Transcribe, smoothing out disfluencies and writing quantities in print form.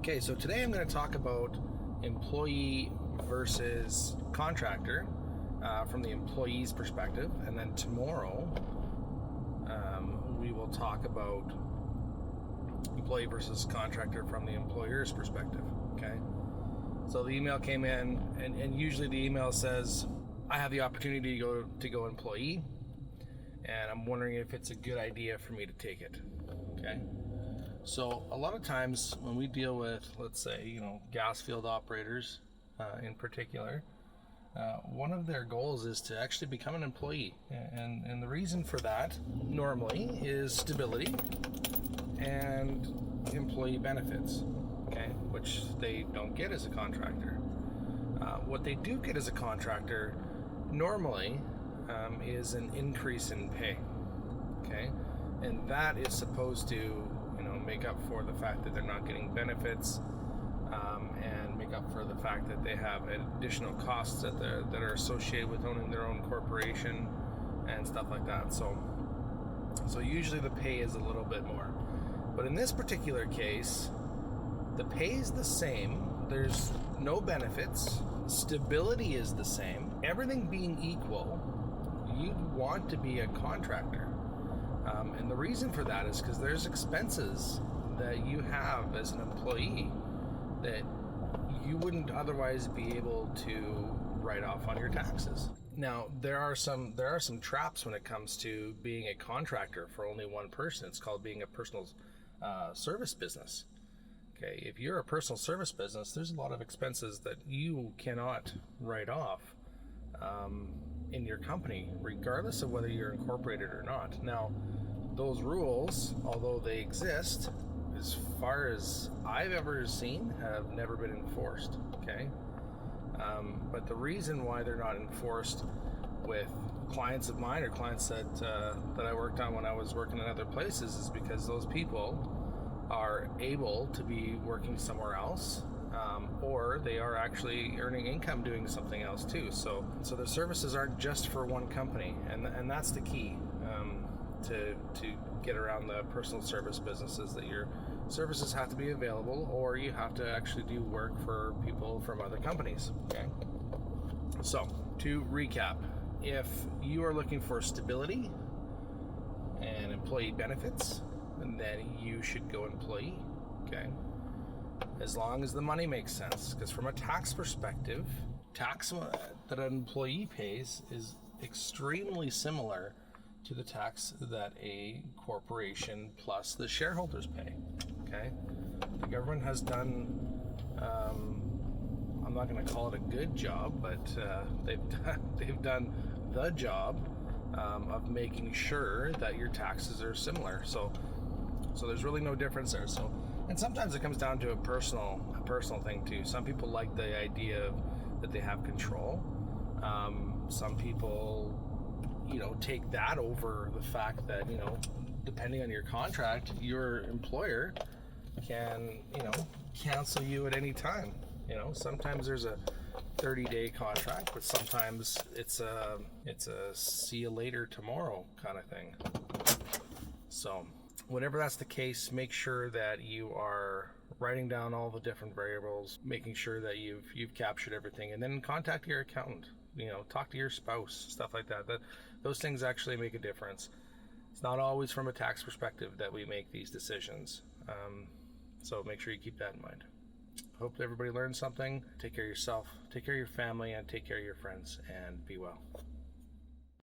Okay, so today I'm going to talk about employee versus contractor from the employee's perspective, and then tomorrow we will talk about employee versus contractor from the employer's perspective. Okay, so the email came in, and usually the email says, I have the opportunity to go employee, and I'm wondering if it's a good idea for me to take it. Okay. So a lot of times when we deal with, let's say, gas field operators in particular, one of their goals is to actually become an employee. And the reason for that normally is stability and employee benefits, okay, which they don't get as a contractor. What they do get as a contractor normally is an increase in pay, okay, and that is supposed to make up for the fact that they're not getting benefits, and make up for the fact that they have additional costs that are associated with owning their own corporation and stuff like that. So usually the pay is a little bit more, but in this particular case, the pay is the same. There's no benefits. Stability is the same. Everything being equal, you'd want to be a contractor. And the reason for that is because there's expenses that you have as an employee that you wouldn't otherwise be able to write off on your taxes. Now, there are some traps when it comes to being a contractor for only one person. It's called being a personal service business. Okay, if you're a personal service business, there's a lot of expenses that you cannot write off in your company, regardless of whether you're incorporated or not. Now, those rules, although they exist, as far as I've ever seen, have never been enforced. Okay, but the reason why they're not enforced with clients of mine or clients that I worked on when I was working in other places is because those people are able to be working somewhere else, or they are actually earning income doing something else too. So the services aren't just for one company, and that's the key to get around the personal service businesses, that your services have to be available, or you have to actually do work for people from other companies. Okay. So to recap, if you are looking for stability and employee benefits, then you should go employee. Okay, as long as the money makes sense, because from a tax perspective, tax that an employee pays is extremely similar to the tax that a corporation plus the shareholders pay. Okay, the government has done, I'm not going to call it a good job, but they've done the job of making sure that your taxes are similar. So there's really no difference there. So, and sometimes it comes down to a personal thing too. Some people like the idea that they have control. Some people, take that over the fact that, depending on your contract, your employer can, cancel you at any time. Sometimes there's a 30-day contract, but sometimes it's a see you later tomorrow kind of thing. So whenever that's the case, make sure that you are writing down all the different variables, making sure that you've captured everything, and then contact your accountant. Talk to your spouse, stuff like that. Those things actually make a difference. It's not always from a tax perspective that we make these decisions. So make sure you keep that in mind. Hope everybody learned something. Take care of yourself, take care of your family, and take care of your friends, and be well.